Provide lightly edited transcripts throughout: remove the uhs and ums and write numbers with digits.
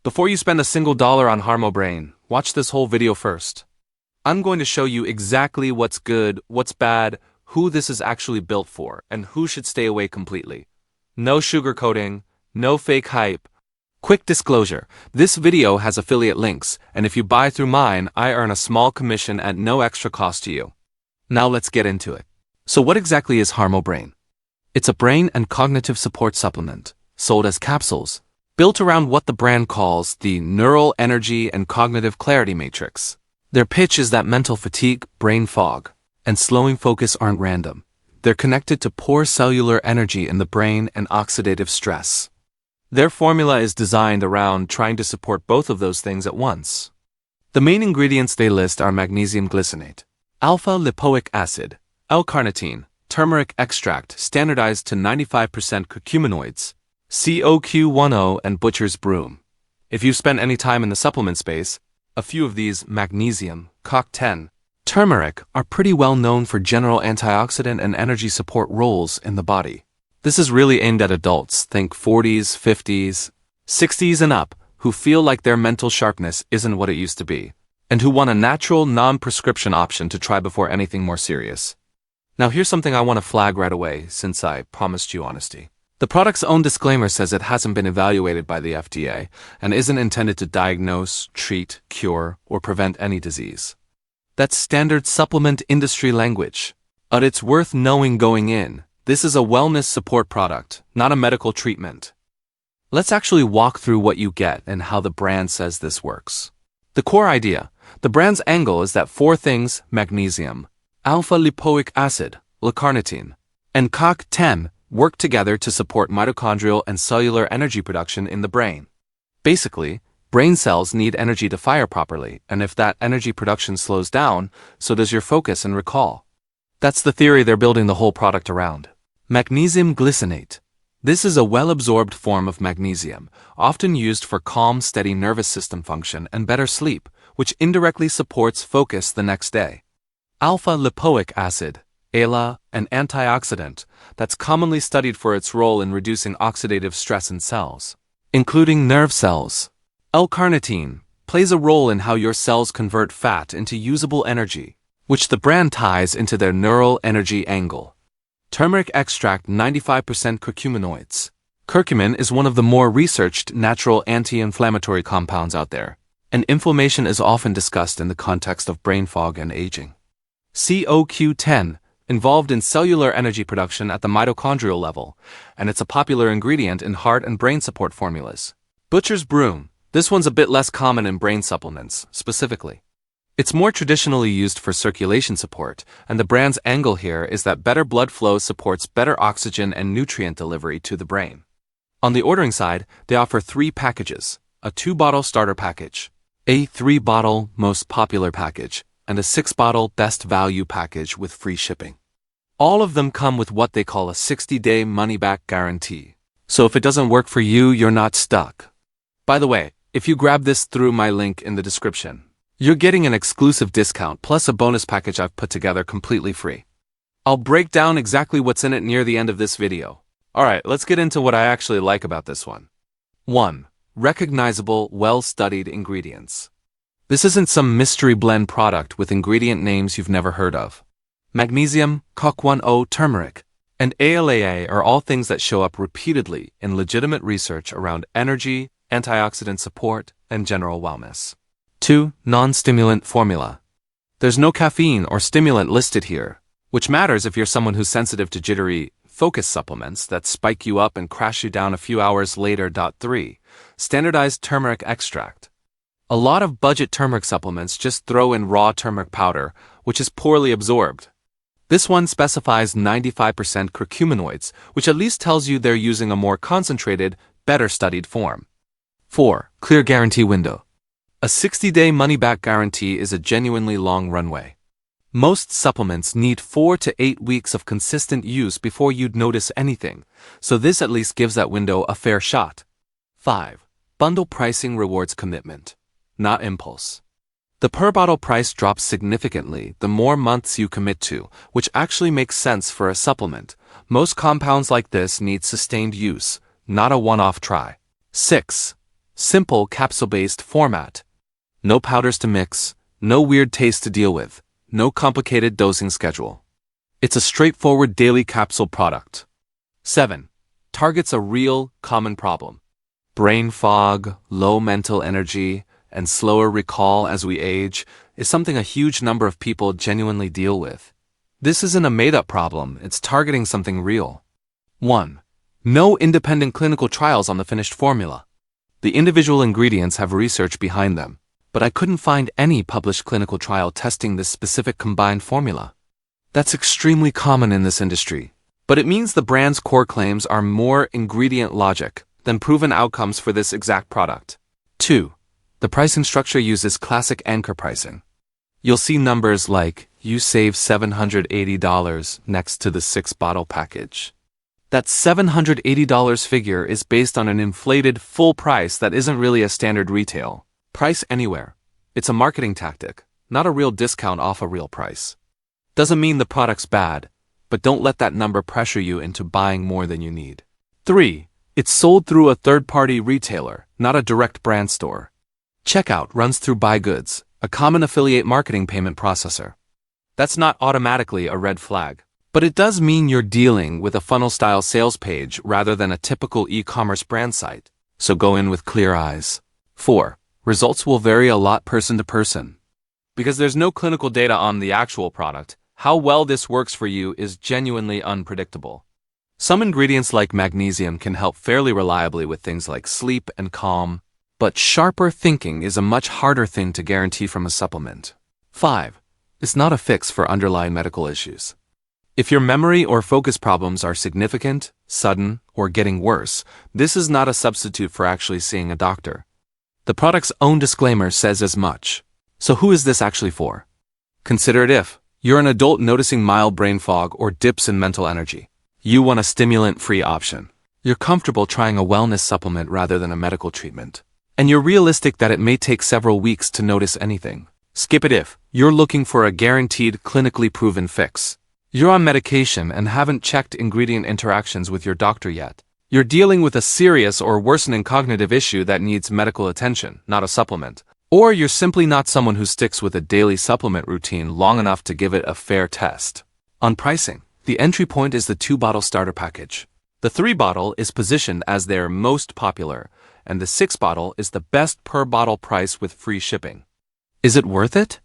Before you spend a single dollar on Harmo Brain, watch this whole video first. I'm going to show you exactly what's good, what's bad, who this is actually built for, and who should stay away completely. No sugarcoating, no fake hype. Quick disclosure, this video has affiliate links, and if you buy through mine, I earn a small commission at no extra cost to you. Now let's get into it. So what exactly is Harmo Brain? It's a brain and cognitive support supplement, sold as capsules, built around what the brand calls the neural energy and cognitive clarity matrix. Their pitch is that mental fatigue, brain fog, and slowing focus aren't random. They're connected to poor cellular energy in the brain and oxidative stress. Their formula is designed around trying to support both of those things at once. The main ingredients they list are magnesium glycinate, alpha-lipoic acid, L-carnitine, turmeric extract standardized to 95% curcuminoids, COQ10, and butcher's broom. If you've spent any time in the supplement space, a few of these, magnesium, COQ10, turmeric, are pretty well known for general antioxidant and energy support roles in the body. This is really aimed at adults, think 40s, 50s, 60s and up, who feel like their mental sharpness isn't what it used to be, and who want a natural, non-prescription option to try before anything more serious. Now here's something I want to flag right away, since I promised you honesty. The product's own disclaimer says it hasn't been evaluated by the FDA and isn't intended to diagnose, treat, cure, or prevent any disease. That's standard supplement industry language. But it's worth knowing going in. This is a wellness support product, not a medical treatment. Let's actually walk through what you get and how the brand says this works. The core idea, the brand's angle is that four things, magnesium, alpha-lipoic acid, L-carnitine, and COQ10, work together to support mitochondrial and cellular energy production in the brain. Basically, brain cells need energy to fire properly, and if that energy production slows down, so does your focus and recall. That's the theory they're building the whole product around. Magnesium glycinate. This is a well-absorbed form of magnesium, often used for calm, steady nervous system function and better sleep, which indirectly supports focus the next day. Alpha-lipoic acid, ALA, an antioxidant that's commonly studied for its role in reducing oxidative stress in cells, including nerve cells. L-carnitine plays a role in how your cells convert fat into usable energy, which the brand ties into their neural energy angle. Turmeric extract 95% curcuminoids. Curcumin is one of the more researched natural anti-inflammatory compounds out there, and inflammation is often discussed in the context of brain fog and aging. COQ10, involved in cellular energy production at the mitochondrial level, and it's a popular ingredient in heart and brain support formulas. Butcher's broom. This one's a bit less common in brain supplements, specifically. It's more traditionally used for circulation support, and the brand's angle here is that better blood flow supports better oxygen and nutrient delivery to the brain. On the ordering side, they offer 3 packages, a 2-bottle starter package, a 3-bottle most popular package, and a 6-bottle best value package with free shipping. All of them come with what they call a 60-day money-back guarantee. So if it doesn't work for you, you're not stuck. By the way, if you grab this through my link in the description, you're getting an exclusive discount plus a bonus package I've put together completely free. I'll break down exactly what's in it near the end of this video. Alright, let's get into what I actually like about this one. 1. Recognizable, well-studied ingredients. This isn't some mystery blend product with ingredient names you've never heard of. Magnesium, COQ10, turmeric, and ALA are all things that show up repeatedly in legitimate research around energy, antioxidant support, and general wellness. 2. Non-stimulant formula. There's no caffeine or stimulant listed here, which matters if you're someone who's sensitive to jittery, focus supplements that spike you up and crash you down a few hours later. 3. Standardized turmeric extract. A lot of budget turmeric supplements just throw in raw turmeric powder, which is poorly absorbed. This one specifies 95% curcuminoids, which at least tells you they're using a more concentrated, better studied form. 4. Clear guarantee window. A 60-day money-back guarantee is a genuinely long runway. Most supplements need 4 to 8 weeks of consistent use before you'd notice anything, so this at least gives that window a fair shot. 5. Bundle pricing rewards commitment, not impulse. The per-bottle price drops significantly the more months you commit to, which actually makes sense for a supplement. Most compounds like this need sustained use, not a one-off try. 6. Simple capsule-based format. No powders to mix, no weird taste to deal with, no complicated dosing schedule. It's a straightforward daily capsule product. 7. Targets a real, common problem. Brain fog, low mental energy, and slower recall as we age is something a huge number of people genuinely deal with. This isn't a made-up problem, it's targeting something real. 1. No independent clinical trials on the finished formula. The individual ingredients have research behind them, but I couldn't find any published clinical trial testing this specific combined formula. That's extremely common in this industry, but it means the brand's core claims are more ingredient logic than proven outcomes for this exact product. 2. The pricing structure uses classic anchor pricing. You'll see numbers like, you save $780 next to the 6-bottle package. That $780 figure is based on an inflated full price that isn't really a standard retail price anywhere. It's a marketing tactic, not a real discount off a real price. Doesn't mean the product's bad, but don't let that number pressure you into buying more than you need. 3. It's sold through a third-party retailer, not a direct brand store. Checkout runs through Buy Goods, a common affiliate marketing payment processor. That's not automatically a red flag, but it does mean you're dealing with a funnel-style sales page rather than a typical e-commerce brand site, so go in with clear eyes. 4. Results will vary a lot person to person. Because there's no clinical data on the actual product, how well this works for you is genuinely unpredictable. Some ingredients like magnesium can help fairly reliably with things like sleep and calm, but sharper thinking is a much harder thing to guarantee from a supplement. 5. It's not a fix for underlying medical issues. If your memory or focus problems are significant, sudden, or getting worse, this is not a substitute for actually seeing a doctor. The product's own disclaimer says as much. So who is this actually for? Consider it if you're an adult noticing mild brain fog or dips in mental energy. You want a stimulant-free option. You're comfortable trying a wellness supplement rather than a medical treatment. And you're realistic that it may take several weeks to notice anything. Skip it if you're looking for a guaranteed, clinically proven fix. You're on medication and haven't checked ingredient interactions with your doctor yet. You're dealing with a serious or worsening cognitive issue that needs medical attention, not a supplement. Or you're simply not someone who sticks with a daily supplement routine long enough to give it a fair test. On pricing, the entry point is the 2-bottle starter package. The 3-bottle is positioned as their most popular, and the 6-bottle is the best per bottle price with free shipping. Is it worth it?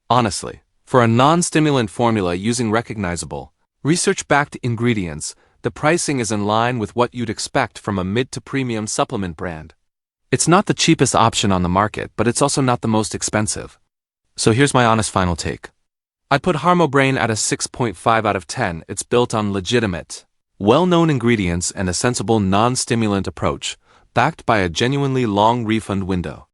Honestly, for a non-stimulant formula using recognizable, research-backed ingredients, the pricing is in line with what you'd expect from a mid to premium supplement brand. It's not the cheapest option on the market, but it's also not the most expensive. So here's my honest final take. I'd put Harmo Brain at a 6.5 out of 10. It's built on legitimate, well-known ingredients and a sensible non-stimulant approach, backed by a genuinely long refund window.